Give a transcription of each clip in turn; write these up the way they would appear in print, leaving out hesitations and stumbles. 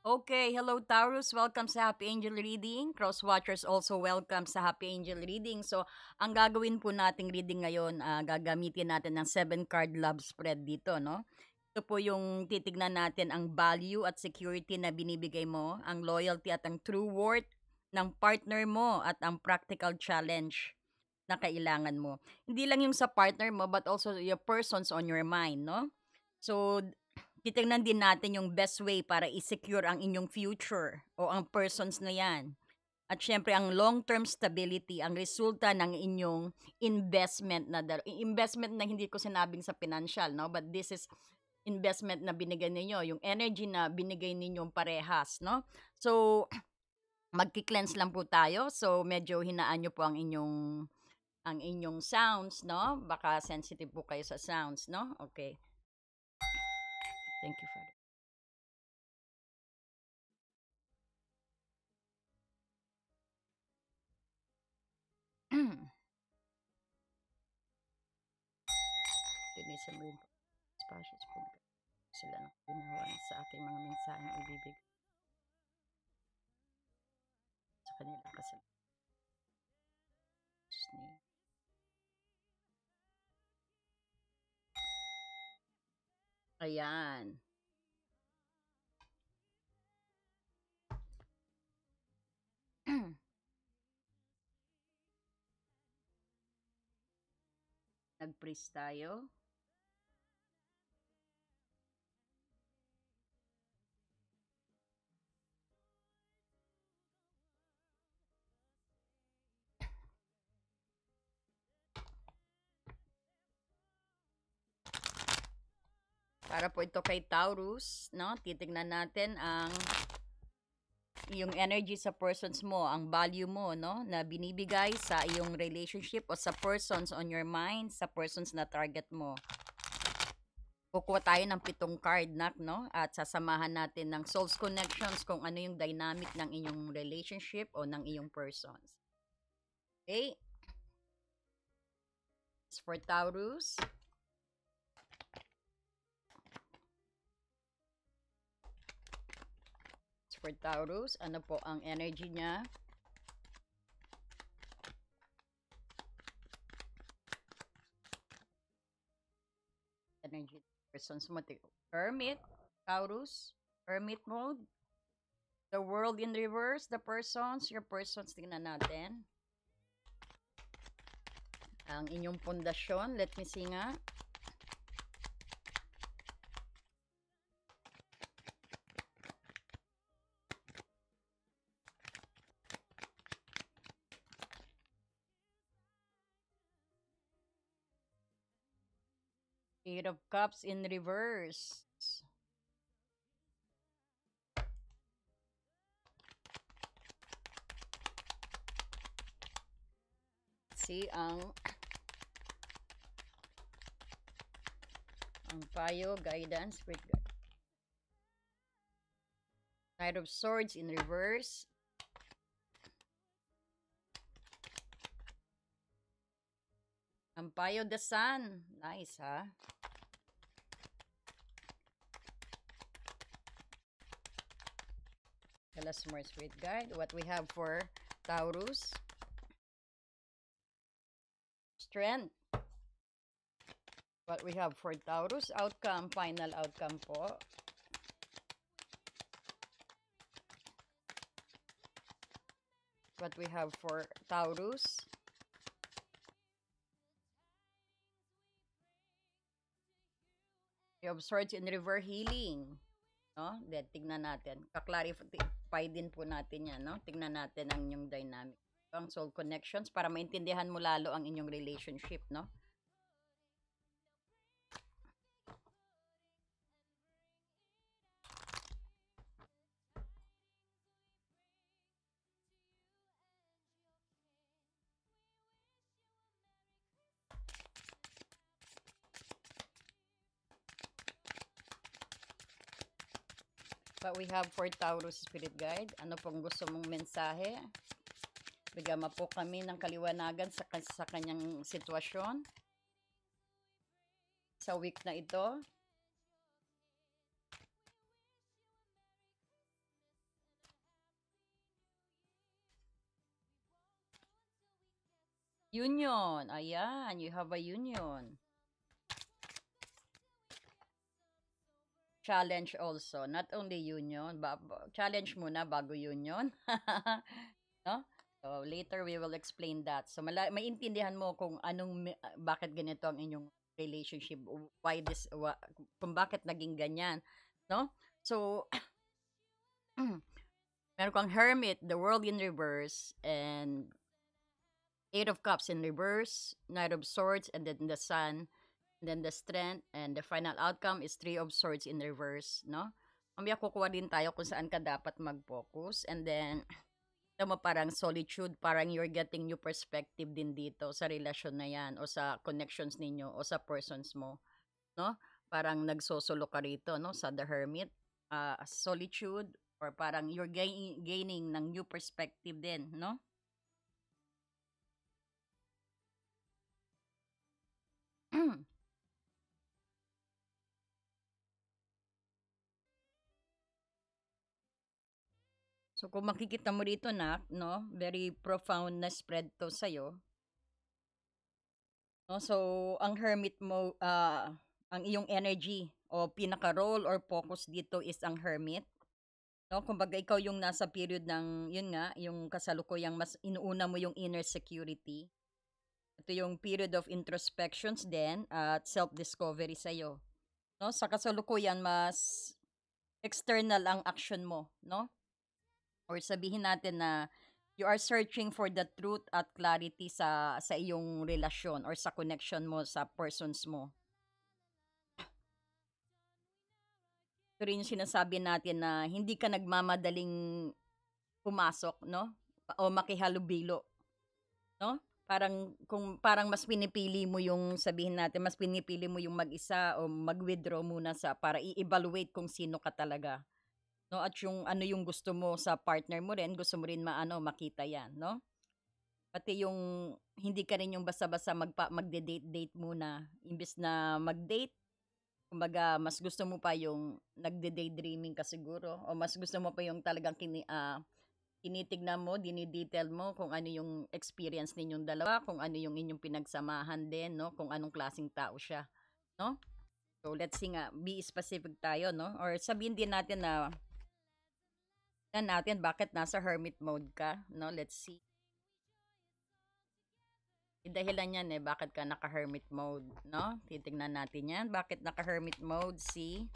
Okay, hello Taurus. Welcome sa Happy Angel Reading. Cross Watchers also welcome sa Happy Angel Reading. So, ang gagawin po nating reading ngayon, gagamitin natin ng 7 card love spread dito, no? Ito po yung titignan natin ang value at security na binibigay mo, ang loyalty at ang true worth ng partner mo at ang practical challenge na kailangan mo. Hindi lang yung sa partner mo but also your persons on your mind, no? So, titingnan din natin yung best way para i-secure ang inyong future o ang persons na yan. At syempre, ang long-term stability, ang resulta ng inyong investment investment na hindi ko sinabing sa financial, no? But this is investment na binigay ninyo, yung energy na binigay ninyong parehas, no? So, magki-cleanse lang po tayo. So, medyo hinaan nyo po ang inyong sounds, no? Baka sensitive po kayo sa sounds, no? Okay. Thank you, Father. Linisan mo yung spashes po sila ng ginawa sa aking mga mensaheng ibibigay sa kanila kasi name. Ayan. Nag-freeze tayo. Para po ito kay Taurus, no? Titingnan natin ang yung energy sa persons mo, ang value mo, no? Na binibigay sa iyong relationship o sa persons on your mind, sa persons na target mo. Kukuha tayo ng 7 card, no? At sasamahan natin ng Soul's Connections kung ano yung dynamic ng inyong relationship o ng iyong persons. Okay? It's for Taurus. It's for Taurus. Ano po ang energy niya? Energy persons mo. Hermit. Taurus. Hermit mode. The world in reverse. The persons. Your persons. Tingnan natin. Ang inyong pundasyon. Let me see nga. Eight of Cups in reverse. See ang payo, guidance, spirit guide. Knight of Swords in reverse. Ang payo, the Sun. Nice, ha? Tell us more, spirit guide. What we have for Taurus. Strength. What we have for Taurus. Outcome. Final outcome po. What we have for Taurus. You have Swords in River Healing. No? Then, tignan natin. Kaklarify din po natin yan. No? Tignan natin ang inyong dynamic. Ang soul connections para maintindihan mo lalo ang inyong relationship. No? What we have for Taurus Spirit Guide. Ano pong gusto mong mensahe? Bigyan mo po kami ng kaliwanagan sa kanyang sitwasyon. Sa week na ito. Union. Ayan, you have a union. Challenge also. Not only union, challenge muna bago union. No? So, later we will explain that. So, maintindihan mo kung bakit ganito ang inyong relationship, why kung bakit naging ganyan. No? So, meron kang Hermit, the world in reverse, and Eight of Cups in reverse, Knight of Swords, and then the Sun, and then the Strength, and the final outcome is Three of Swords in reverse, no? Mamaya kukuha din tayo kung saan ka dapat mag-focus, and then alam mo, parang solitude, parang you're getting new perspective din dito sa relasyon na yan o sa connections ninyo o sa persons mo, no? Parang nagsosolo ka rito, no? Sa The Hermit, solitude, or parang you're gaining ng new perspective din, no? So kung makikita mo rito na, no, very profound na spread to sa'yo, no? So ang hermit mo, ang iyong energy o pinaka-role or focus dito is ang hermit. No, kumbaga ikaw yung nasa period ng, yun nga, yung kasalukuyang mas inuuna mo yung inner security. Ito yung period of introspections din at self-discovery sa'yo. No, sa kasalukuyan, mas external ang action mo, no? Or sabihin natin na you are searching for the truth at clarity sa iyong relasyon or sa connection mo sa persons mo. Ito rin yung sinasabi natin na hindi ka nagmamadaling pumasok, no? O makihalubilo, no? Parang mas pinipili mo yung sabihin natin, mas pinipili mo yung mag-isa o mag-withdraw muna para i-evaluate kung sino ka talaga, no? At yung ano yung gusto mo sa partner mo rin, gusto mo rin makita 'yan, no? Pati yung hindi ka rin yung basta-basta magde-date-date muna, imbes na mag-date, kumbaga mas gusto mo pa yung nagde-daydreaming ka siguro o mas gusto mo pa yung talagang tinitignan mo, dinidetail mo kung ano yung experience ninyong dalawa, kung ano yung inyong pinagsamahan din, no? Kung anong klaseng tao siya, no? So let's see nga, be specific tayo, no? Or sabihin din natin natin bakit nasa hermit mode ka, no? Let's see. Dahilan yan bakit ka naka-hermit mode, no? Titingnan natin yan. Bakit naka-hermit mode? See?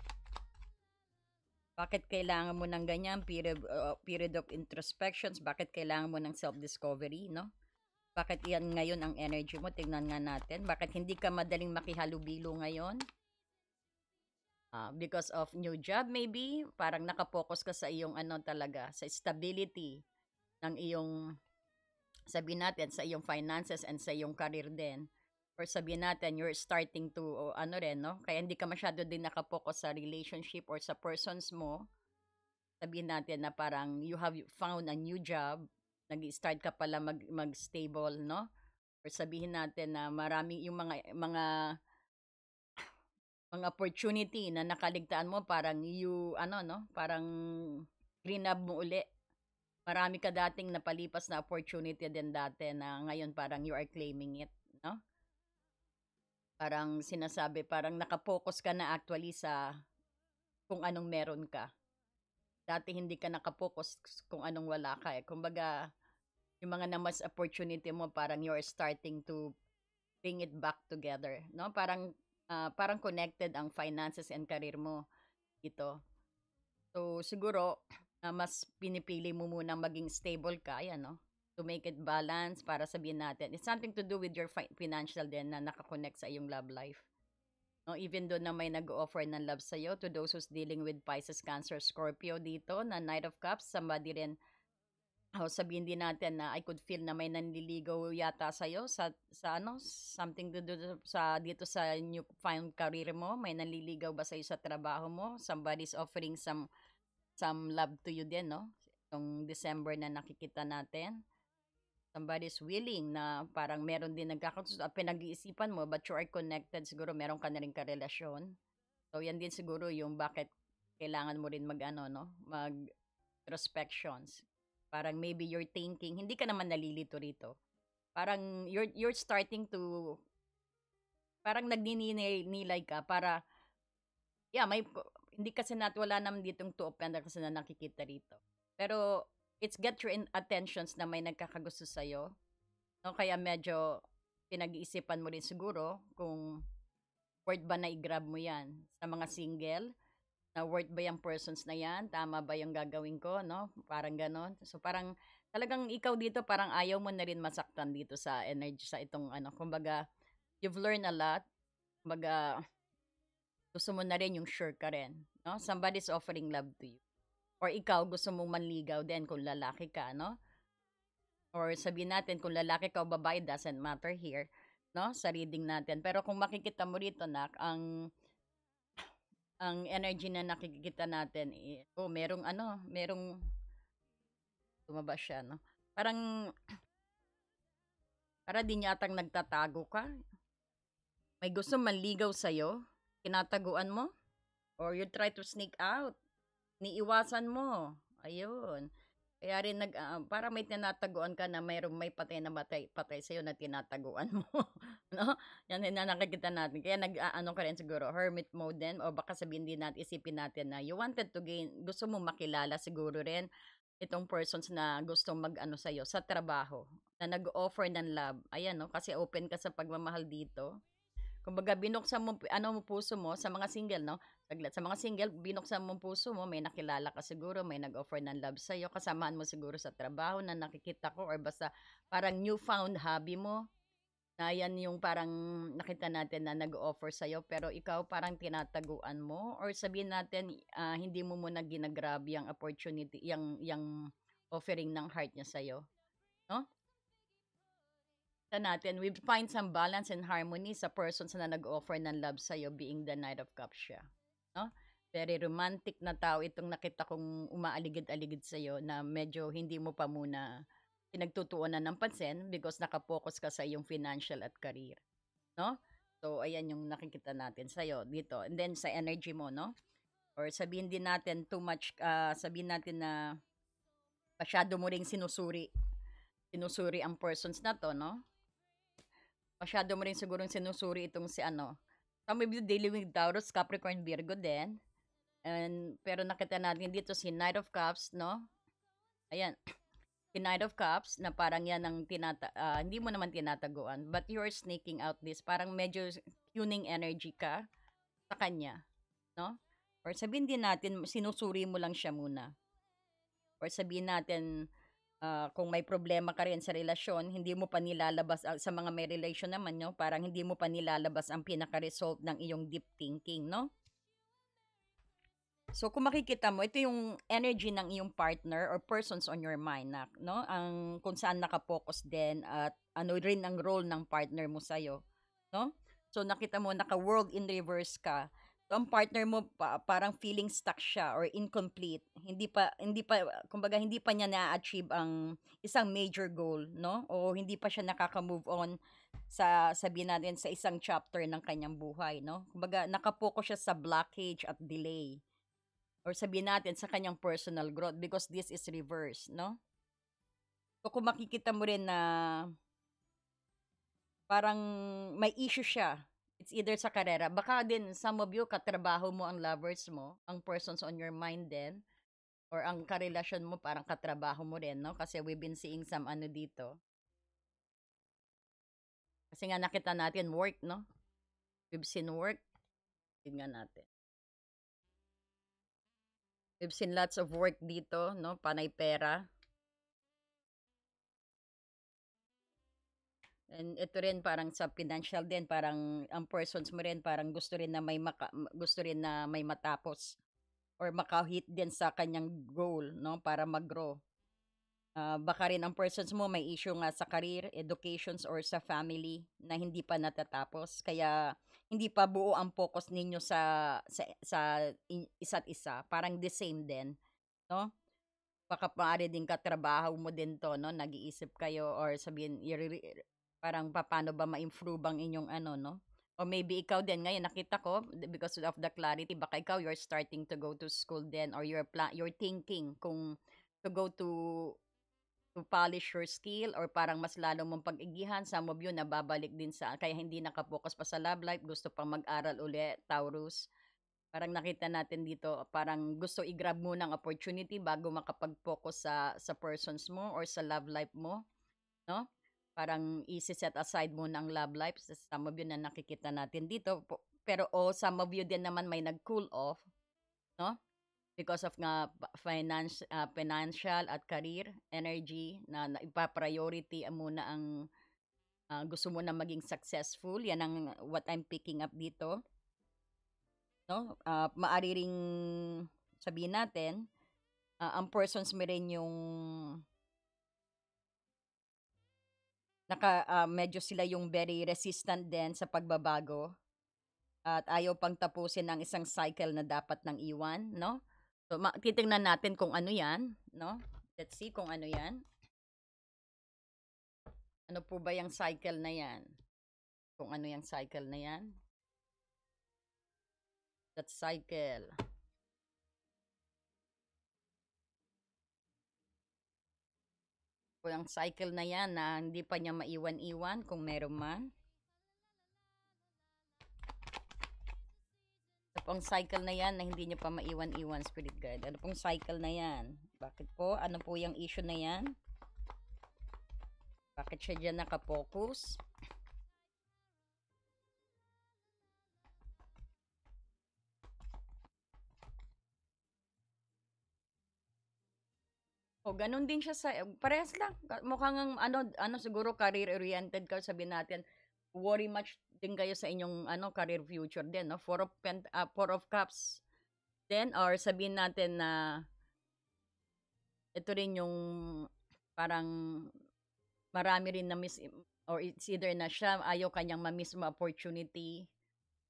Bakit kailangan mo ng ganyan period of introspections? Bakit kailangan mo ng self-discovery, no? Bakit yan ngayon ang energy mo? Tingnan nga natin. Bakit hindi ka madaling makihalubilo ngayon? Because of new job maybe? Parang nakapokus ka sa iyong talaga, sa stability ng iyong, sabihin natin, sa iyong finances and sa iyong career din. Or sabihin natin, you're starting to, no? Kaya hindi ka masyado din nakapokus sa relationship or sa persons mo. Sabihin natin na parang you have found a new job, nag-start ka pala mag-stable, no? Or sabihin natin na marami yung mga opportunity na nakaligtaan mo, parang no? Parang grab mo uli. Marami ka dating napalipas na opportunity din dati na ngayon parang you are claiming it, no? Parang sinasabi, parang nakapokus ka na actually sa kung anong meron ka. Dati hindi ka nakapokus kung anong wala ka eh. Kumbaga, yung mga namas opportunity mo, parang you're starting to bring it back together, no? Parang connected ang finances and career mo dito. So, siguro, mas pinipili mo munang maging stable ka, yan, no? To make it balance, para sabihin natin. It's something to do with your financial din na nakakonect sa iyong love life. No, even though na may nag-offer ng love sa'yo, to those who's dealing with Pisces, Cancer, Scorpio dito, na Knight of Cups, somebody rin, sabihin din natin na I could feel na may nanliligaw yata sa'yo something to do dito sa new found career mo, may nanliligaw ba sa'yo sa trabaho mo, somebody's offering some love to you din, no? Itong December na nakikita natin. Somebody's willing na parang meron din pinag-iisipan mo, but you are connected, siguro meron ka na rin karelasyon. So, yan din siguro yung bakit kailangan mo rin mag introspections. Parang maybe you're thinking, hindi ka naman nalilito rito. Parang you're starting to parang nagninilay ka para yeah, hindi kasi wala naman ditong two offender kasi na nakikita rito. Pero it's get your attentions na may nagkakagusto sa'yo, no? Kaya medyo pinag-iisipan mo rin siguro kung worth ba na i-grab mo yan. Sa mga single, na worth ba yung persons na yan? Tama ba yung gagawin ko, no? Parang ganon. So parang talagang ikaw dito parang ayaw mo na rin masaktan dito sa energy sa itong ano. Kumbaga, you've learned a lot. Kumbaga, gusto mo na rin yung sure ka rin, no? Somebody's offering love to you. Or ikaw gusto mong manligaw din kung lalaki ka, no? Or sabihin natin kung lalaki ka o babae doesn't matter here, no? Sa reading natin. Pero kung makikita mo rito nak ang energy na nakikita natin oh, merong ano, merong tumaba siya, no? Parang para din yatang nagtatago ka. May gusto manligaw sa'yo, tinataguan mo, or you try to sneak out, niiwasan mo. Ayun. Kaya rin para may tinataguan ka na mayroong may patay na patay sa'yo na tinataguan mo. No? Yan din na nakikita natin. Kaya ano ka rin siguro, hermit mode din. O baka sabihin din natin, isipin natin na you wanted to gain, gusto mo makilala siguro rin itong persons na gustong mag-ano sa'yo sa trabaho. Na nag-offer ng love. Ayan, no? Kasi open ka sa pagmamahal dito. Kumbaga binuksan mo ano mo puso mo sa mga single, no? Saglit, sa mga single, binuksan mo puso mo, may nakilala ka siguro, may nag-offer ng love sa iyo, kasamaan mo siguro sa trabaho na nakikita ko or basta parang newfound hobby mo. Na yan yung parang nakita natin na nag-offer sa iyo pero ikaw parang tinataguan mo or sabihin natin hindi mo muna ginagrab yung opportunity, yung offering ng heart niya sa iyo, no? Natin, we find some balance and harmony sa persons na nag-offer ng love sa'yo being the Knight of Cups siya. No? Very romantic na tao itong nakita kong umaaligid-aligid sa'yo na medyo hindi mo pa muna pinagtutuunan ng pansin because nakapokus ka sa iyong financial at career. No? So, ayan yung nakikita natin sa'yo dito. And then, sa energy mo, no? Or sabihin din natin too much, sabihin natin na masyado mo ring sinusuri. Sinusuri ang persons na to, no? Masyado mo rin sigurong sinusuri itong si ano. Some of you dealing with Taurus, Capricorn, Virgo din. And, pero nakita natin dito si Knight of Cups, no? Ayan. Si Knight of Cups, na parang yan ang hindi mo naman tinataguan. But you're sneaking out this. Parang medyo tuning energy ka sa kanya. No? Or sabihin din natin, sinusuri mo lang siya muna. Or sabihin natin, kung may problema ka rin sa relasyon, hindi mo pa nilalabas, sa mga may relation naman, no? Parang hindi mo pa nilalabas ang pinaka-result ng iyong deep thinking, no? So, kung makikita mo, ito yung energy ng iyong partner or persons on your mind, no? Ang kung saan nakapokus din at ano rin ang role ng partner mo sa'yo, no? So, nakita mo, naka-world in reverse ka. So, ang partner mo parang feeling stuck siya or incomplete. Hindi pa, kumbaga, hindi pa niya na-achieve ang isang major goal, no? O hindi pa siya nakaka-move on sa, sabihin natin, sa isang chapter ng kanyang buhay, no? Kumbaga, nakapokus siya sa blockage at delay or sabihin natin sa kanyang personal growth because this is reverse, no? So kung makikita mo rin na parang may issue siya, it's either sa karera, baka din some of you katrabaho mo ang lovers mo, ang persons on your mind din, or ang karelasyon mo parang katrabaho mo rin, no? Kasi we've been seeing some ano dito. Kasi nga nakita natin work, no? We've seen work. Tingnan natin. We've seen lots of work dito, no? Panay pera. And ito rin parang sa financial din, parang ang persons mo rin parang gusto rin na gusto rin na may matapos or maka-hit din sa kanyang goal, no, para mag-grow. Baka rin ang persons mo may issue nga sa career, educations or sa family na hindi pa natatapos. Kaya hindi pa buo ang focus ninyo sa isa't isa. Parang the same din, no? Baka maaari din katrabaho mo din 'to 'no, nag-iisip kayo or sabihin parang paano ba ma-improve ang inyong ano 'no, or maybe ikaw din ngayon nakita ko because of the clarity baka ikaw you're starting to go to school din or you're thinking kung to go to to polish your skill or parang mas lalo mong pag-igihan. Some of you nababalik din sa kaya hindi nakapokus pa sa love life, gusto pang mag-aral uli, Taurus. Parang nakita natin dito, parang gusto i-grab mo ng opportunity bago makapag-focus sa persons mo or sa love life mo, no? Parang isi-set aside mo ng love life. Some of you na nakikita natin dito. Pero some of you din naman may nag-cool off, no? Because of nga financial at career energy na ipa-priority muna ang gusto mo na maging successful. Yan ang what I'm picking up dito, no? Maari ring sabihin natin, ang persons mo rin yung medyo sila yung very resistant din sa pagbabago at ayaw pang tapusin ang isang cycle na dapat nang iwan, no? So, titingnan natin kung ano yan, no? Let's see kung ano yan. Ano po ba yung cycle na yan? Kung ano yung cycle na yan? That cycle. Kung yung cycle na yan na hindi pa niya maiwan-iwan kung meron man. Ano pong cycle na yan na hindi niya pa maiwan-iwan, Spirit Guide? Ano pong cycle na yan? Bakit po? Ano po yung issue na yan? Bakit siya dyan nakapokus? O, ganun din siya sa, parehas lang. Mukhang ano siguro career-oriented ka, sabihin natin, worry much din kayo sa inyong career future din, no? Four of Cups din, or sabihin natin na ito rin yung parang marami rin na miss, or it's either na siya ayaw kanyang ma-miss mo opportunity,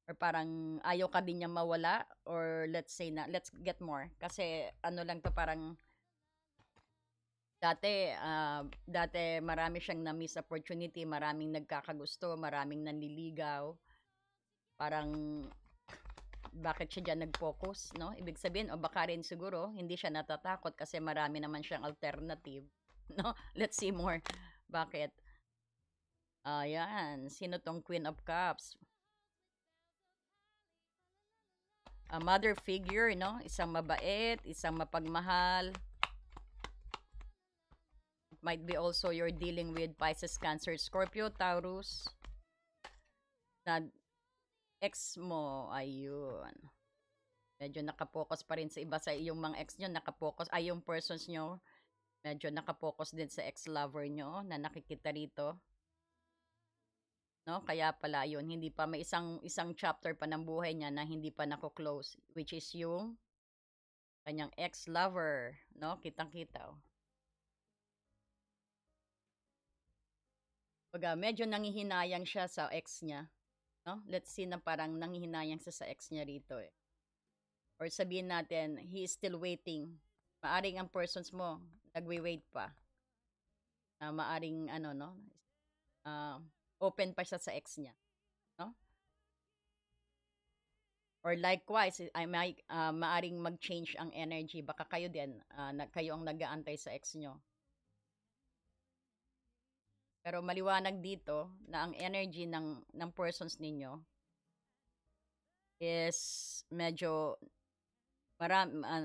or parang ayaw ka din niya mawala, or let's say na let's get more kasi ano lang to, parang dati marami siyang na-miss opportunity, maraming nagkakagusto, maraming nanliligaw. Parang bakit siya diyan nag-focus, no? Ibig sabihin, o baka rin siguro hindi siya natatakot kasi marami naman siyang alternative, no? Let's see more. Bakit? Ayan, sino tong Queen of Cups? A mother figure, no? Isang mabait, isang mapagmahal. Might be also you're dealing with Pisces, Cancer, Scorpio, Taurus. Na ex mo, ayun. Medyo nakapokus pa rin sa iba sa iyong mga ex nyo, nakapokus, ay yung persons nyo, medyo nakapokus din sa ex-lover nyo na nakikita rito. No? Kaya pala yun, hindi pa may isang chapter pa ng buhay niya na hindi pa nako-close, which is yung kanyang ex-lover, no? Kitang-kita. Baga, medyo nangihinayang siya sa ex niya, no? Let's see na parang nangihinayang siya sa ex niya rito eh. Or sabihin natin, he is still waiting. Maaring ang persons mo, nagwe-wait pa. Maaring no? Open pa siya sa ex niya, no? Or likewise, maaring mag-change ang energy. Baka kayo din, kayo ang nag-aantay sa ex nyo. Pero maliwanag dito na ang energy ng persons ninyo is medyo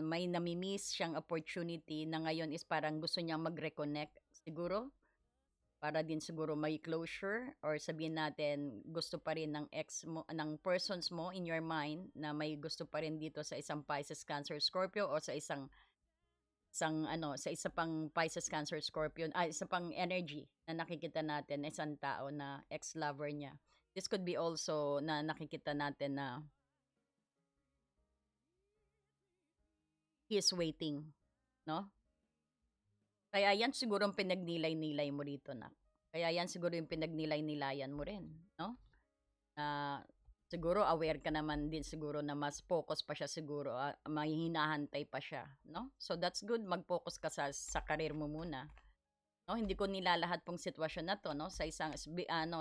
may namimiss siyang opportunity na ngayon is parang gusto niyang mag-reconnect siguro para din siguro may closure, or sabihin natin gusto pa rin ng ex mo, ng persons mo in your mind na may gusto pa rin dito sa isang Pisces, Cancer, Scorpio, o sa isang sa isa pang Pisces, Cancer, Scorpio, isa pang energy na nakikita natin na isang tao na ex-lover niya. This could be also na nakikita natin na he is waiting, no? Kaya yan siguro ang pinagnilay-nilay mo rito, na. Kaya yan siguro yung pinagnilay-nilayan mo rin, no? Siguro aware ka naman din siguro na mas focus pa siya siguro, may hinahantay pa siya, no? So that's good, mag-focus ka sa career mo muna. No, hindi ko nilalahat pong sitwasyon na to, no? Sa isang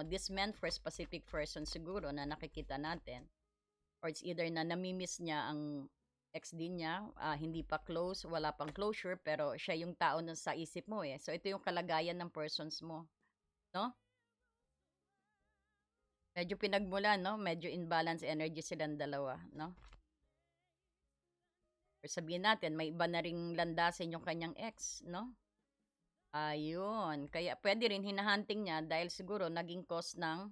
this meant for a specific person siguro na nakikita natin, or it's either na namimiss niya ang ex din niya, hindi pa close, wala pang closure, pero siya yung tao na sa isip mo eh. So, ito yung kalagayan ng persons mo, no? Medyo pinagmulan, no? Medyo imbalance energy silang dalawa, no? Or sabihin natin, may iba na ring landasin yung kanyang ex, no? Ayun. Kaya pwede rin hinahunting niya dahil siguro naging cause ng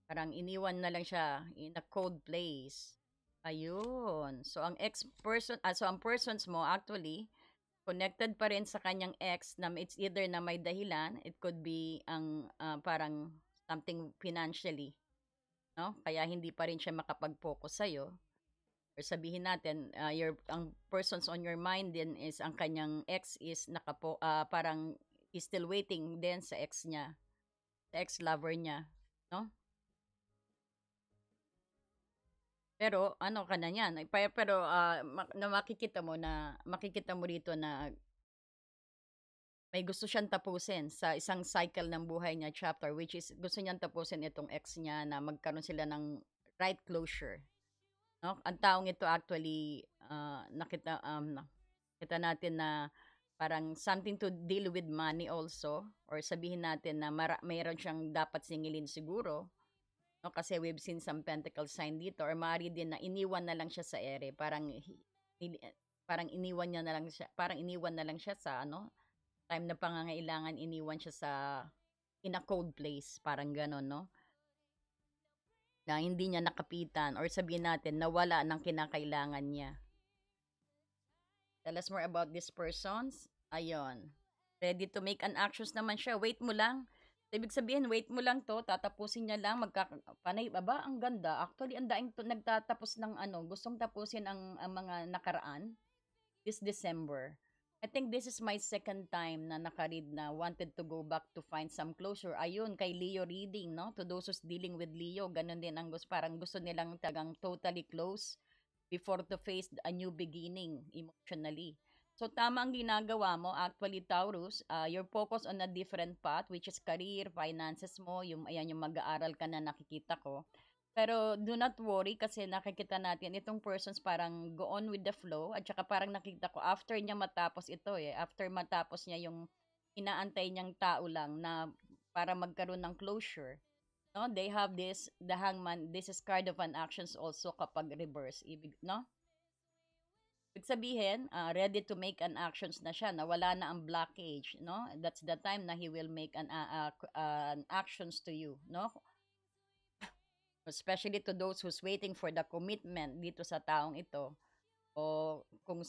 parang iniwan na lang siya in a cold place. Ayun. So, ang ex-person, so ang persons mo actually, connected pa rin sa kanyang ex na it's either na may dahilan, it could be ang parang something financially, no? Kaya hindi pa rin siya makapag-focus sa'yo. Or sabihin natin, ang persons on your mind din is ang kanyang ex is parang is still waiting din sa ex niya, sa ex-lover niya, no? Pero ano ka na niyan, pero makikita mo rito na may gusto siyang tapusin sa isang cycle ng buhay niya chapter, which is gusto niyang tapusin itong ex niya na magkaroon sila ng right closure, no? Ang taong ito actually nakita natin na parang something to deal with money also, or sabihin natin na mayroon siyang dapat singilin siguro, no? Kasi we've seen some pentacle sign dito, or maaari din na iniwan na lang siya sa ere, parang iniwan niya na lang siya, parang iniwan na lang siya sa time na pangangailangan, iniwan siya sa in a cold place, parang gano'n, no? Na hindi niya nakapitan, or sabihin natin nawala ng kinakailangan niya. Tell us more about these persons. Ayun. Ready to make an actions naman siya. Wait mo lang. Ibig sabihin, wait mo lang to, tatapusin niya lang, panay, aba, ang ganda. Actually, ang daing nagtatapos ng gustong tapusin ang mga nakaraan this December. I think this is my second time na nakaread na wanted to go back to find some closure. Ayun, kay Leo reading, no? To those who's dealing with Leo, ganun din ang parang gusto nilang tagang totally close before to face a new beginning emotionally. So, tama ang ginagawa mo. Actually, Taurus, you're focused on a different path, which is career, finances mo, ayan yung mag-aaral ka na nakikita ko. Pero do not worry kasi nakikita natin itong persons parang go on with the flow, at saka parang nakita ko after niya matapos ito after matapos niya yung inaantay niyang tao lang na para magkaroon ng closure, no? They have the hangman, this is card of an actions also kapag reverse, no? Ibig sabihin, ready to make an actions na siya, na wala na ang blockage, no? That's the time na he will make an actions to you, no? Especially to those who's waiting for the commitment dito sa taong ito, o kung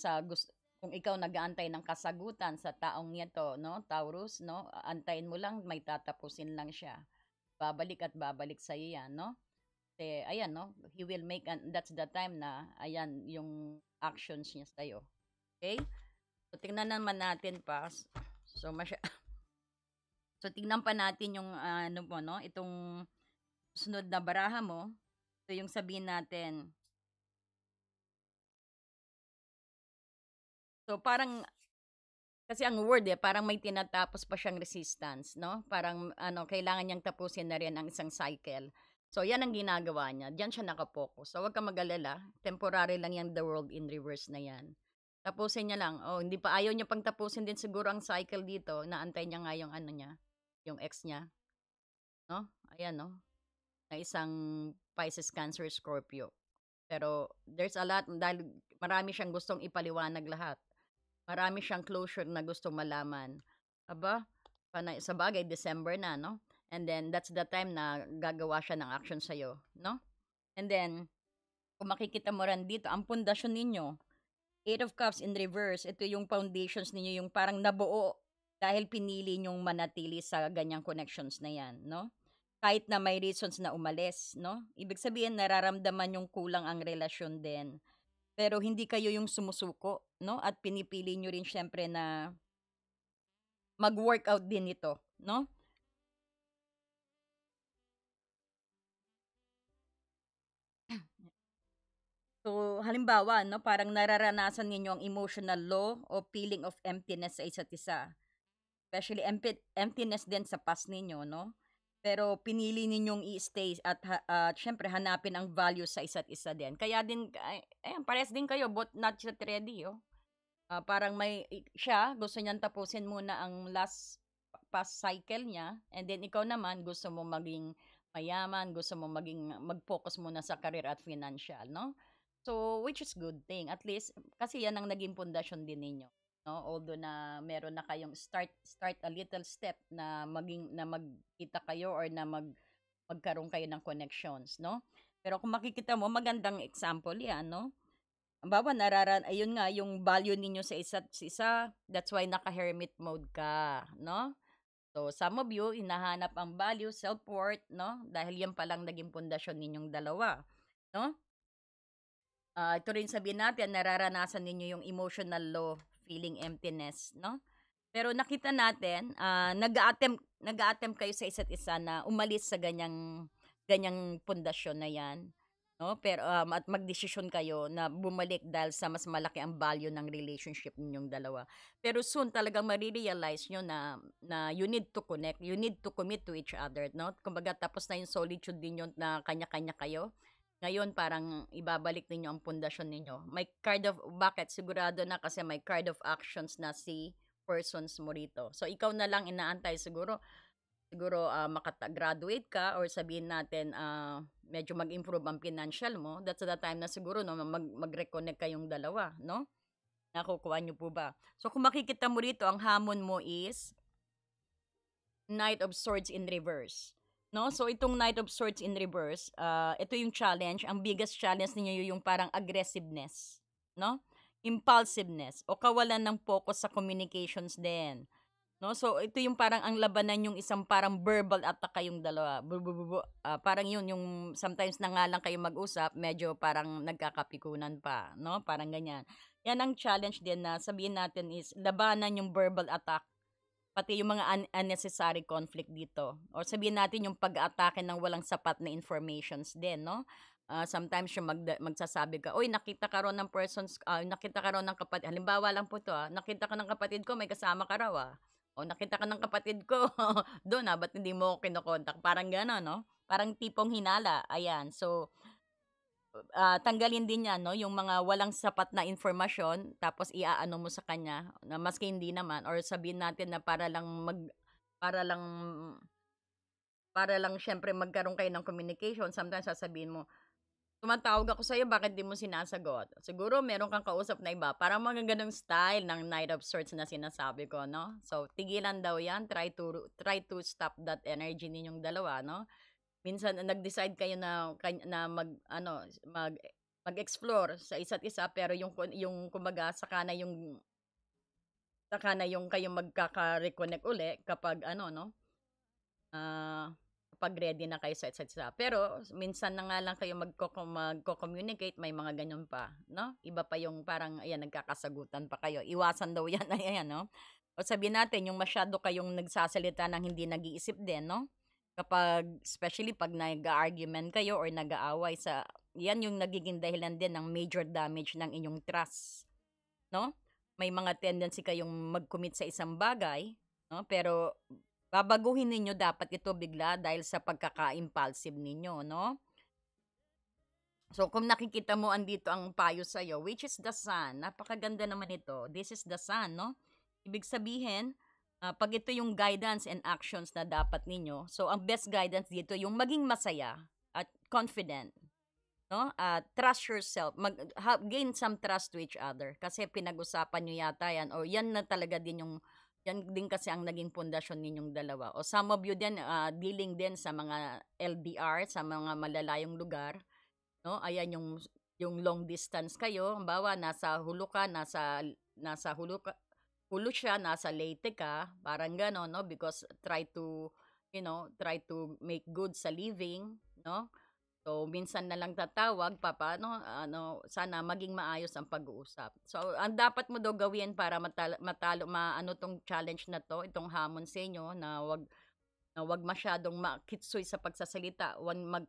ikaw nag-aantay ng kasagutan sa taong nito, no, Taurus, no, antayin mo lang, may tatapusin lang siya. Babalik at babalik sa iyo yan, no? Kasi, ayan, no, he will make, that's the time na, ayan, yung actions niya sa'yo. Okay? So, tingnan naman natin pa. So, so, tingnan pa natin yung, no, itong sunod na baraha mo. So, yung sabihin natin, so, parang, kasi ang word parang may tinatapos pa siyang resistance, no? Parang, kailangan niyang tapusin na rin ang isang cycle. So, yan ang ginagawa niya. Diyan siya nakapokus. So, wag ka mag-alala. Temporary lang yan, the world in reverse na yan. Tapusin niya lang. Oh, hindi pa, ayaw niya pang tapusin din siguro ang cycle dito. Naantay niya nga yung niya, yung ex niya. No? Ayan, no? Na isang Pisces, Cancer, Scorpio. Pero, there's a lot, dahil marami siyang gustong ipaliwanag lahat. Marami siyang closure na gusto malaman. Aba, sa bagay, December na, no? And then, that's the time na gagawa siya ng action sa'yo, no? And then, kung makikita mo rin dito, ang pundasyon ninyo, Eight of Cups in reverse, ito yung foundations ninyo, yung parang nabuo dahil pinili nyong manatili sa ganyang connections na yan, no? Kahit na may reasons na umalis, no? Ibig sabihin, nararamdaman yung kulang ang relasyon din. Pero hindi kayo yung sumusuko, no? At pinipili nyo rin syempre na mag-workout din ito, no? So, halimbawa, no, parang nararanasan ninyo ang emotional low o feeling of emptiness sa isa't isa. Especially emptiness din sa past ninyo, no? Pero pinili ninyong i-stay at siyempre hanapin ang value sa isa't isa din. Kaya din, ayan, parehas din kayo, both not yet ready, oh. Parang siya, gusto niyang tapusin muna ang last past cycle niya, and then ikaw naman, gusto mo maging mayaman, gusto mo mag-focus muna sa career at financial, no? So, which is good thing. At least, kasi yan ang naging pundasyon din ninyo. No? Although na meron na kayong start a little step na magkita kayo or na magkaroon kayo ng connections, no? Pero kung makikita mo, magandang example yan, no? Halimbawa, ayun nga, yung value ninyo sa isa't isa, that's why naka-hermit mode ka, no? So, some of you, hinahanap ang value, self-worth, no? Dahil yan palang naging pundasyon ninyong dalawa, no? Ito rin sabihin natin, nararanasan ninyo yung emotional low, feeling emptiness, no? Pero nakita natin, nag-a-attempt kayo sa isa't isa na umalis sa ganyang pundasyon na yan, no? Pero at magdesisyon kayo na bumalik dahil sa mas malaki ang value ng relationship ninyong dalawa. Pero soon talagang marirealize nyo na you need to connect, you need to commit to each other, no? Kumbaga tapos na yung solitude ninyo na kanya-kanya kayo. Ngayon parang ibabalik ninyo ang pundasyon ninyo. May card of, bakit? Sigurado na kasi may card of actions na si persons mo rito. So ikaw na lang inaantay siguro makata-graduate ka or sabihin natin medyo mag-improve ang financial mo. That's the time na siguro no mag-reconnect kayong dalawa, no? Nakukuha niyo po ba? So kung makikita mo rito, ang hamon mo is Knight of Swords in reverse. No? So itong Knight of Swords in reverse, ito yung challenge, ang biggest challenge niyo yung parang aggressiveness, no? Impulsiveness o kawalan ng focus sa communications din. No? So ito yung parang ang labanan yung isang parang verbal attack kayong dalawa. Parang yun yung sometimes na nga lang kayo mag-usap, medyo parang nagkakapikunan pa, no? Parang ganyan. Yan ang challenge din na sabihin natin is labanan yung verbal attack pati yung mga unnecessary conflict dito. O sabihin natin yung pag-atake ng walang sapat na informations din, no? Sometimes yung magsasabi ka, "Uy, nakita ka raw ng nakita ka raw ng kapatid." Halimbawa lang po 'to, "Nakita ka ng kapatid ko, may kasama ka raw, ah." O nakita ka ng kapatid ko doon, ba't hindi mo ako kino-contact? Parang gano'n, no? Parang tipong hinala, ayan. So, tanggalin din niya 'no, yung mga walang sapat na informasyon tapos iaano mo sa kanya na maski hindi naman or sabihin natin na para lang para lang siyempre magkaroon kayo ng communication, sometimes sasabihin mo, "Tumatawag ako sa'yo, bakit di mo sinasagot?" Siguro meron kang kausap na iba, parang mga gano'ng style ng Knight of Swords na sinasabi ko 'no. So, tigilan daw 'yan, try to stop that energy ninyong dalawa 'no. Minsan nag-decide kayo na mag-ano, mag-explore sa isa't isa pero yung kumbaga saka na yung kayo magkaka-reconnect uli kapag ano 'no, ah, kapag ready na kayo sa isa't isa. Pero minsan na nga lang kayo magko-communicate, may mga gano'n pa 'no. Iba pa yung parang ayan nagkakasagutan pa kayo, iwasan daw 'yan, ayan 'no. O sabihin natin yung masyado kayong nagsasalita ng hindi nag-iisip din 'no. Kapag especially 'pag nag-a-argument kayo or nag-aaway 'yan yung nagiging dahilan din ng major damage ng inyong trust, 'no? May mga tendency kayong mag-commit sa isang bagay, 'no, pero babaguhin ninyo dapat ito bigla dahil sa pagkaka-impulsive ninyo, 'no? So, kung nakikita mo andito ang payo sa'yo, which is the Sun, napakaganda naman ito. This is the Sun, no? Ibig sabihin, 'pag ito yung guidance and actions na dapat ninyo, so ang best guidance dito yung maging masaya at confident, 'no? Trust yourself, gain some trust to each other kasi pinag-usapan niyo yata 'yan o 'yan na talaga din yung 'yan din kasi ang naging pundasyon ninyong dalawa. O some of you din, dealing din sa mga LDR, sa mga malalayong lugar, 'no? Ayan yung long distance kayo, halimbawa nasa Hulo ka, nasa Hulo siya, nasa Leyte ka, parang gano'n 'no, because try to make good sa living, 'no? So, minsan na lang tatawag, papaano ano, sana maging maayos ang pag-uusap. So, ang dapat mo daw gawin para matalo maano 'tong challenge na 'to, itong hamon sa inyo na wag masyadong makitsoy sa pagsasalita,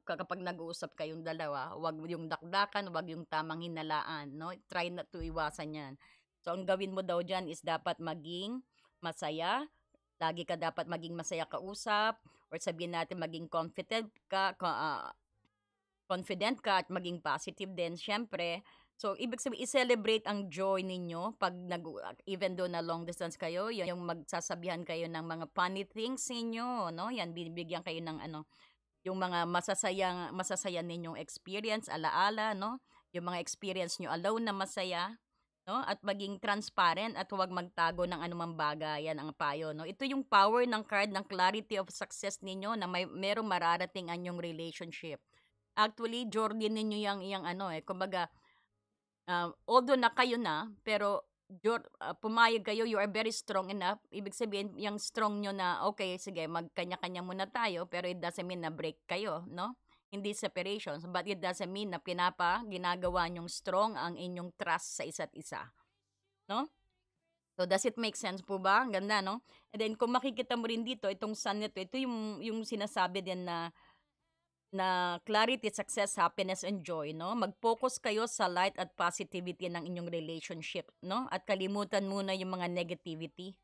kapag nag-uusap kayong dalawa, wag yung dakdakan, wag yung tamang hinalaan, 'no? Try na to iwasan 'yan. So, ang gawin mo daw diyan is dapat maging masaya, lagi ka dapat maging masaya kausap, or sabihin natin maging confident ka at maging positive din siyempre. So, ibig sabihin i-celebrate ang joy ninyo 'pag even though na long distance kayo, yung magsasabihan kayo ng mga funny things ninyo 'no, 'yan binibigyan kayo ng ano, yung mga masasaya ninyong experience, ala-ala 'no, yung mga experience niyo alone na masaya 'no, at maging transparent at huwag magtago ng anumang bagay, 'yan ang payo 'no. Ito yung power ng card ng clarity of success ninyo na merong mararating ang inyong relationship. Actually, journey ninyo yang ano, eh, kumbaga, although na kayo na, pero pumayag kayo, you are very strong enough. Ibig sabihin, yang strong nyo na, okay, sige, magkanya-kanya muna tayo, pero it doesn't mean na break kayo, no? Hindi separation, but it doesn't mean na ginagawa nyong strong ang inyong trust sa isa't isa, no? So, does it make sense po ba? Ang ganda, no? And then, kung makikita mo rin dito, itong sun nito, ito yung sinasabi din na clarity, success, happiness, and joy, no? Mag-focus kayo sa light at positivity ng inyong relationship, no? At kalimutan muna yung mga negativity,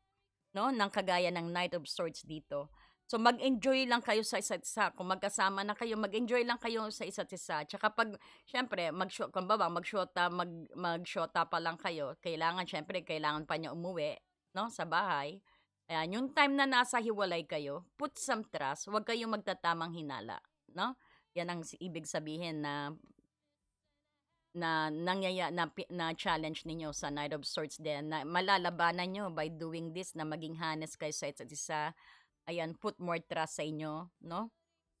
no? Nang kagaya ng Knight of Swords dito. So, mag-enjoy lang kayo sa isa't isa. Kung magkasama na kayo, mag-enjoy lang kayo sa isa't isa. Tsaka pag, syempre, kung ba, mag-shota pa lang kayo, kailangan pa niya umuwi, no? Sa bahay. Ayan, yung time na nasa hiwalay kayo, put some trust, huwag kayong magtatamang hinala, no? Yan ang ibig sabihin na challenge ninyo sa Knight of Swords din na malalabanan niyo by doing this na maging honest kayo sa isa't isa. Ayan, put more trust sa inyo, no?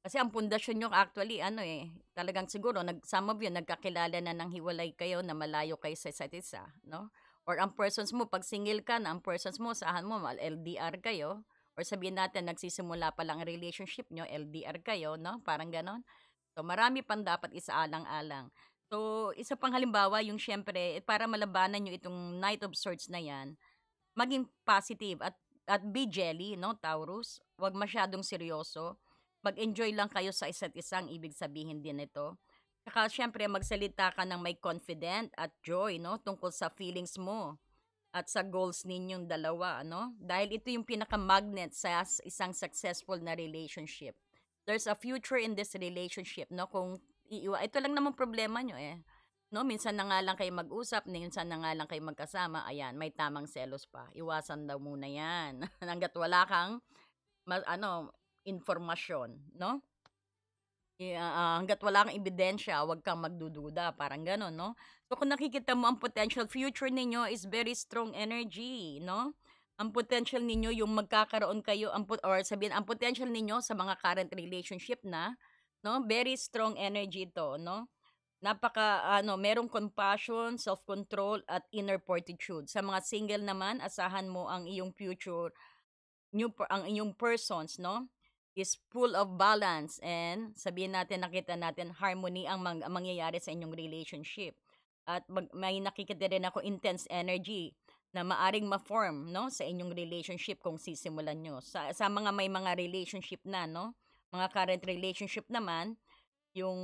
Kasi ang pundasyon niyo actually ano, eh, talagang siguro some of you nagkakilala na ng hiwalay kayo na malayo kayo sa isa't isa, no? Or ang persons mo 'pag single ka na, ang persons mo saan mo LDR kayo or sabihin natin nagsisimula pa lang ang relationship niyo, LDR kayo, no? Parang gano'n. So, marami pang dapat isaalang-alang. So, isa pang halimbawa yung siyempre para malabanan niyo itong Knight of Swords na 'yan, maging positive at be jelly 'no, Taurus. Huwag masyadong seryoso. Mag-enjoy lang kayo sa isa't isa ibig sabihin din nito. Tsaka siyempre magsalita ka ng may confident at joy 'no, tungkol sa feelings mo at sa goals ninyong dalawa, no? Dahil ito yung pinaka-magnet sa isang successful na relationship. There's a future in this relationship, no? Kung ito lang naman problema nyo eh. No, minsan na nga lang kayo mag-usap, minsan na nga lang kayo magkasama, ayan, may tamang selos pa. Iwasan daw muna yan. Hanggat wala kang, informasyon, no? Hangga't wala kang ebidensya, huwag kang magdududa, parang gano'n, no? So, kung nakikita mo ang potential future ninyo is very strong energy, no? Ang potential ninyo yung magkakaroon kayo or sabihin ang potential ninyo sa mga current relationship na, no? Very strong energy ito, no? Merong compassion, self-control at inner fortitude. Sa mga single naman, asahan mo ang iyong future, ang iyong persons, no? Is full of balance and sabihin natin nakita natin harmony ang mangyayari sa inyong relationship. At may nakikita rin ako intense energy na maaring ma-form, no, sa inyong relationship kung sisimulan nyo. Sa mga may mga relationship na, no, mga current relationship naman, yung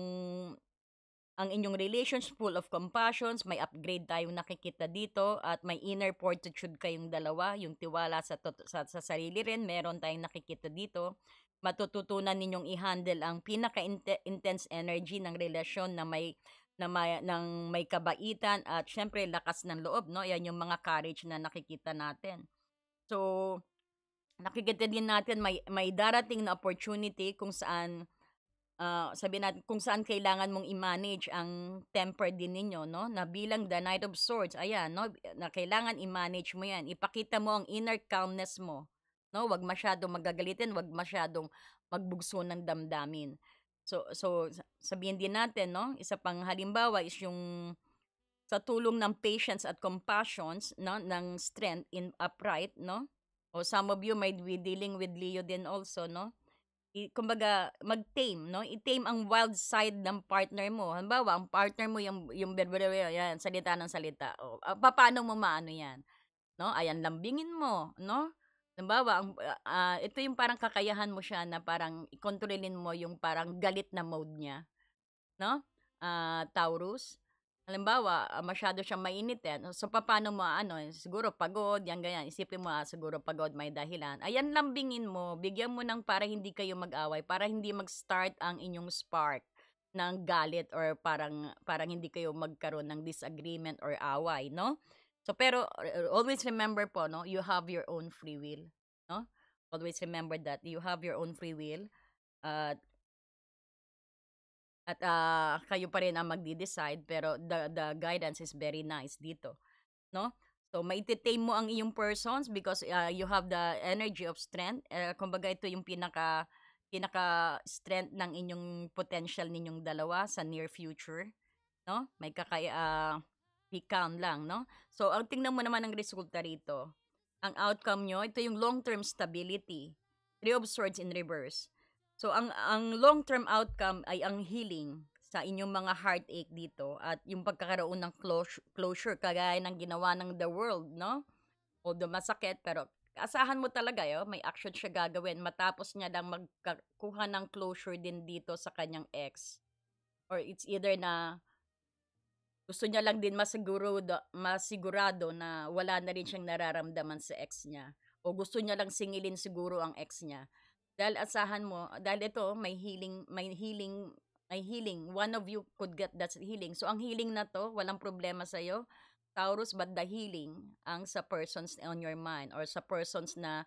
ang inyong relationship full of compassions, may upgrade tayong nakikita dito at may inner fortitude kayong dalawa, yung tiwala sa sarili rin, meron tayong nakikita dito. Matututunan ninyong i-handle ang pinaka-intense energy ng relasyon ng may kabaitan at syempre lakas ng loob, no? Yan yung mga courage na nakikita natin. So, nakikita din natin may darating na opportunity kung saan sabihin natin kung saan kailangan mong i-manage ang temper din ninyo, no? Na bilang the Knight of Swords, ayan, no? Na kailangan i-manage mo yan. Ipakita mo ang inner calmness mo, no? Huwag masyadong magagalitin, huwag masyadong magbugso ng damdamin. So sabihin din natin, no? Isa pang halimbawa is yung sa tulong ng patience at compassions, no? Ng strength in upright, no? O some of you might be dealing with Leo din also, no? Kumbaga mag-tame, no? I-tame ang wild side ng partner mo. Halimbawa, ang partner mo yung yan, salita ng salita. O, paano mo maano yan? No? Ayan, lambingin mo, no? Halimbawa, ito yung parang kakayahan mo siya na parang i-controlin mo yung parang galit na mode niya, no? Taurus. Halimbawa, masyado siyang mainitin, so papaano mo ano, siguro pagod, yan ganyan. Isipin mo, siguro pagod, may dahilan. Ayan, lambingin mo, bigyan mo ng para hindi kayo mag-away, para hindi mag-start ang inyong spark ng galit or parang hindi kayo magkaroon ng disagreement or away, no? So pero always remember po, no, you have your own free will, no? Always remember that you have your own free will. At kayo pa rin ang magde-decide, pero the guidance is very nice dito, 'no? So maite-tame mo ang iyong persons because, you have the energy of strength, kumbaga ito yung pinaka-strength ng inyong potential ninyong dalawa sa near future, 'no? Be calm lang, 'no? So ang tingnan mo naman ang resulta rito, ang outcome niyo, ito yung long-term stability, Three of Swords in reverse. So ang long-term outcome ay ang healing sa inyong mga heartache dito at yung pagkakaroon ng closure kagaya ng ginawa ng The World, no? Although masakit, pero asahan mo talaga may action siya gagawin matapos niya lang magkuha ng closure din dito sa kanyang ex. Or it's either na gusto niya lang din masigurado na wala na rin siyang nararamdaman sa ex niya. O gusto niya lang singilin siguro ang ex niya. Dahil asahan mo, dahil ito may healing. One of you could get that healing. So ang healing na to, walang problema sa iyo, Taurus, but the healing ang sa persons on your mind or sa persons na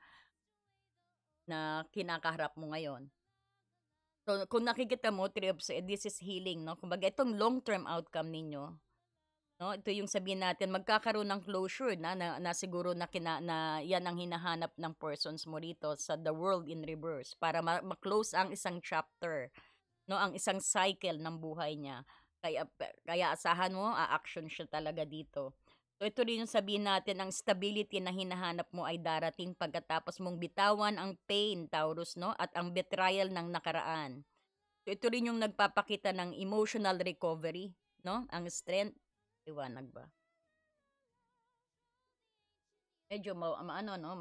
kinakaharap mo ngayon. So kung nakikita mo, Trips, this is healing, no? Kumbaga itong long-term outcome ninyo, no, ito yung sabihin natin magkakaroon ng closure na siguro na yan ang hinahanap ng persons mo rito sa The World in Reverse para ma-close ang isang chapter, no, ang isang cycle ng buhay niya. Kaya asahan mo, a-action siya talaga dito. So ito rin yung sabihin natin, ang stability na hinahanap mo ay darating pagkatapos mong bitawan ang pain, Taurus, no, at ang betrayal ng nakaraan. So ito rin yung nagpapakita ng emotional recovery, no, ang strength. Liwanag ba? Medyo ano, no,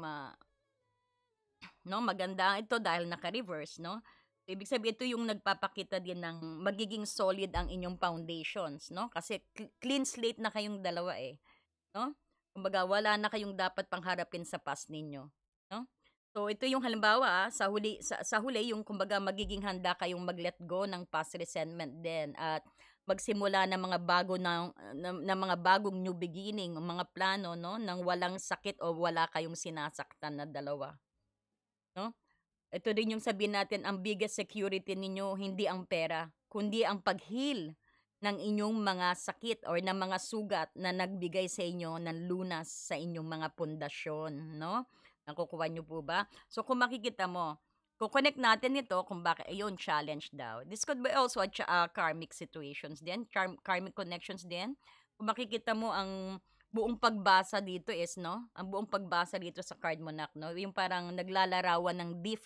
no, maganda ito dahil naka-reverse, no? So, ibig sabihin ito yung nagpapakita din ng magiging solid ang inyong foundations, no? Kasi clean slate na kayong dalawa no? Kumbaga wala na kayong dapat pangharapin sa past ninyo, no? So ito yung halimbawa, sa huli yung kumbaga magiging handa kayong mag-let go ng past resentment din at magsimula ng mga mga bagong new beginning, mga plano, no, nang walang sakit o wala kayong sinasaktan na dalawa, no? Ito din yung sabihin natin, ang biggest security ninyo hindi ang pera, kundi ang pag-heal ng inyong mga sakit or ng mga sugat na nagbigay sa inyo ng lunas sa inyong mga pundasyon, no? Nakukuha niyo po ba? So kung makikita mo, kukonect natin ito kung bakit ayun challenge daw. This could be also karmic situations din, karmic connections din. Kung makikita mo ang buong pagbasa dito is, no, ang buong pagbasa dito sa card monarch, no, yung parang naglalarawan ng deep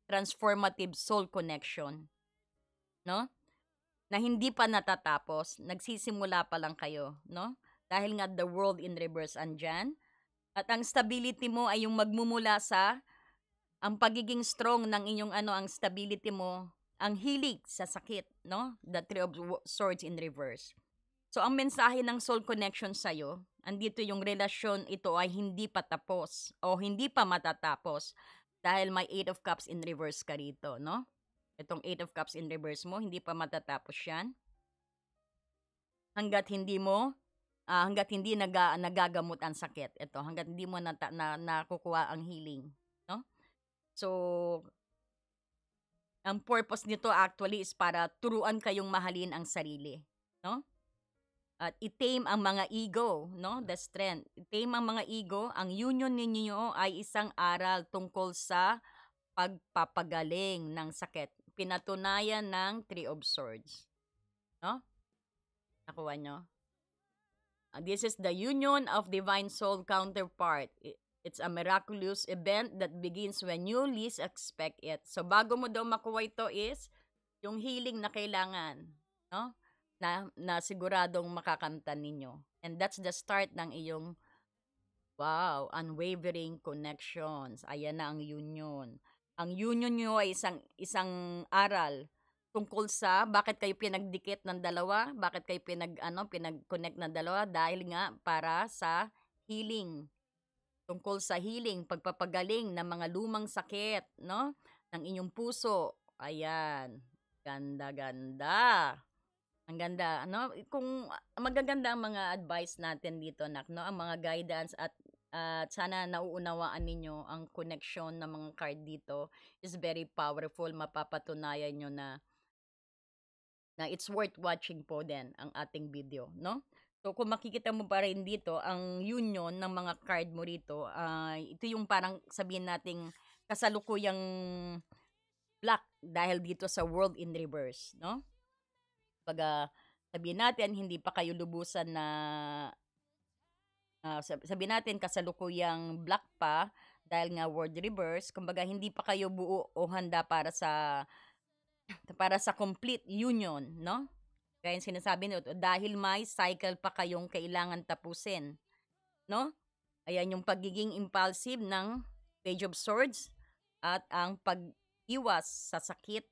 transformative soul connection, no? Na hindi pa natatapos, nagsisimula pa lang kayo, no? Dahil nga the world in reverse andyan. At ang stability mo ay yung magmumula sa ang pagiging strong ng inyong ang stability mo, ang hilig sa sakit, no? The Three of Swords in reverse. So ang mensahe ng soul connection sa'yo, andito yung relasyon ito ay hindi pa tapos o hindi pa matatapos dahil may Eight of Cups in reverse ka rito, no? Itong Eight of Cups in reverse mo, hindi pa matatapos yan. Hanggat hindi nagagamot ang sakit. Ito, hanggat hindi mo nakukuha ang healing, no? So, ang purpose nito actually is para turuan kayong mahalin ang sarili, no? At i-tame ang mga ego, no? The strength. I-tame ang mga ego. Ang union ninyo ay isang aral tungkol sa pagpapagaling ng sakit. Pinatunayan ng Three of Swords, no? Nakuha nyo? This is the union of divine soul counterpart. It's a miraculous event that begins when you least expect it. So bago mo daw makuha ito is yung healing na kailangan, no? Na siguradong makakamtan ninyo. And that's the start ng iyong unwavering connections. Ayan na ang union. Ang union nyo ay isang aral tungkol sa bakit kayo pinagdikit ng dalawa, bakit kayo pinag-connect ng dalawa dahil nga para sa healing. Tungkol sa healing, pagpapagaling ng mga lumang sakit, no? Ng inyong puso. Ayan. Ganda, ganda. Ang ganda, no? Kung magaganda ang mga advice natin dito, nak, no? Ang mga guidance at sana nauunawaan ninyo ang connection ng mga card dito is very powerful. Mapapatunayan nyo na it's worth watching po din ang ating video, no? So, kung makikita mo pa rin dito, ang union ng mga card mo rito, ito yung parang sabihin nating kasalukuyang black dahil dito sa world in reverse, no? Pag sabihin natin, hindi pa kayo lubusan na, sabihin natin kasalukuyang black pa dahil nga world reverse, kumbaga hindi pa kayo buo o handa para sa complete union, no? Kaya yung sinasabi nito, dahil may cycle pa kayong kailangan tapusin, no? Ayan yung pagiging impulsive ng Page of Swords at ang pag-iwas sa sakit,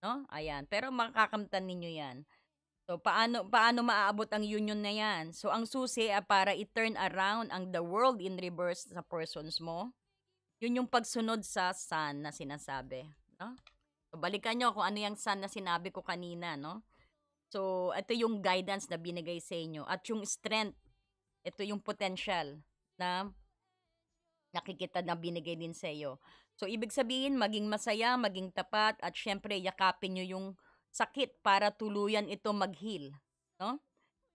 no? Ayan, pero makakamtan ninyo yan. So, paano maaabot ang union na yan? So, ang susi para i-turn around ang the world in reverse sa persons mo, yun yung pagsunod sa sun na sinasabi, no? So, balikan nyo kung ano yung sun na sinabi ko kanina, no? So, ito yung guidance na binigay sa inyo. At yung strength, ito yung potential na nakikita na binigay din sa iyo. So, ibig sabihin, maging masaya, maging tapat, at syempre, yakapin nyo yung sakit para tuluyan ito mag-heal. No?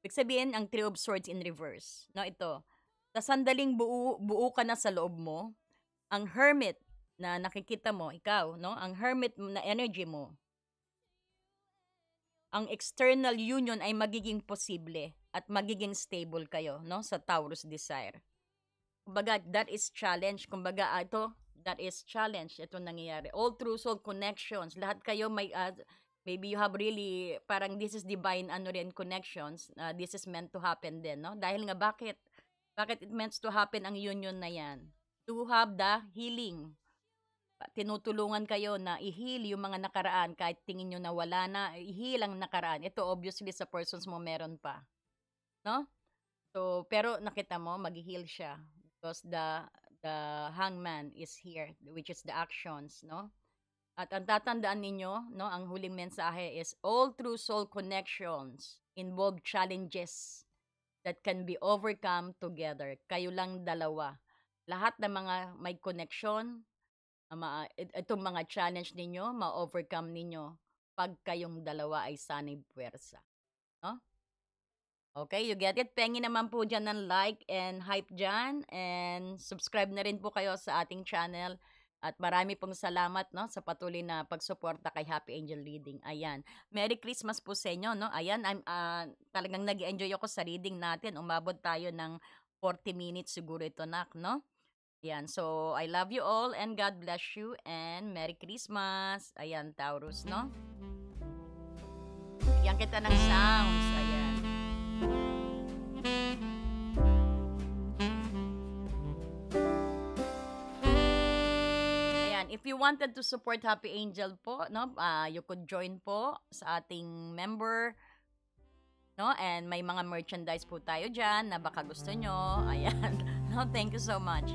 Ibig sabihin, ang Three of Swords in reverse. No, ito. Sa sandaling buo ka na sa loob mo, ang Hermit na nakikita mo, ikaw, no? Ang Hermit na energy mo, ang external union ay magiging posible at magiging stable kayo, no? Sa Taurus Desire. Kumbaga, that is challenge. Kumbaga, that is challenge. Ito nangyayari. All true soul connections. Lahat kayo may, maybe you have really, parang this is divine, connections. This is meant to happen din, no? Dahil nga, bakit it meant to happen ang union na yan? To have the healing. Tinutulungan kayo na i-heal yung mga nakaraan kahit tingin nyo na wala na, i-heal ang nakaraan. Ito obviously sa persons mo meron pa. No? So, pero nakita mo, mag-heal siya because the hangman is here, which is the actions, no? At ang tatandaan ninyo, no, ang huling mensahe is all true soul connections involve challenges that can be overcome together. Kayo lang dalawa. Lahat ng mga may connection, itong mga challenge ninyo, ma-overcome ninyo pag kayong dalawa ay sanay puwersa. No? Okay, you get it? Pengi naman po dyan ng like and hype dyan. And subscribe na rin po kayo sa ating channel. At marami pong salamat, no, sa patuloy na pagsuporta kay Happy Angel Reading. Ayan. Merry Christmas po sa inyo, no? Ayan, talagang nag-enjoy ako sa reading natin. Umabot tayo ng 40 minutes siguro ito, nak, no? Ayan. So, I love you all and God bless you and Merry Christmas. Ayan, Taurus, no? Bigyan kita ng sounds. Ayan. Ayan, if you wanted to support Happy Angel po, no, you could join po sa ating member, no, and may mga merchandise po tayo dyan na baka gusto nyo. Ayan, no, thank you so much.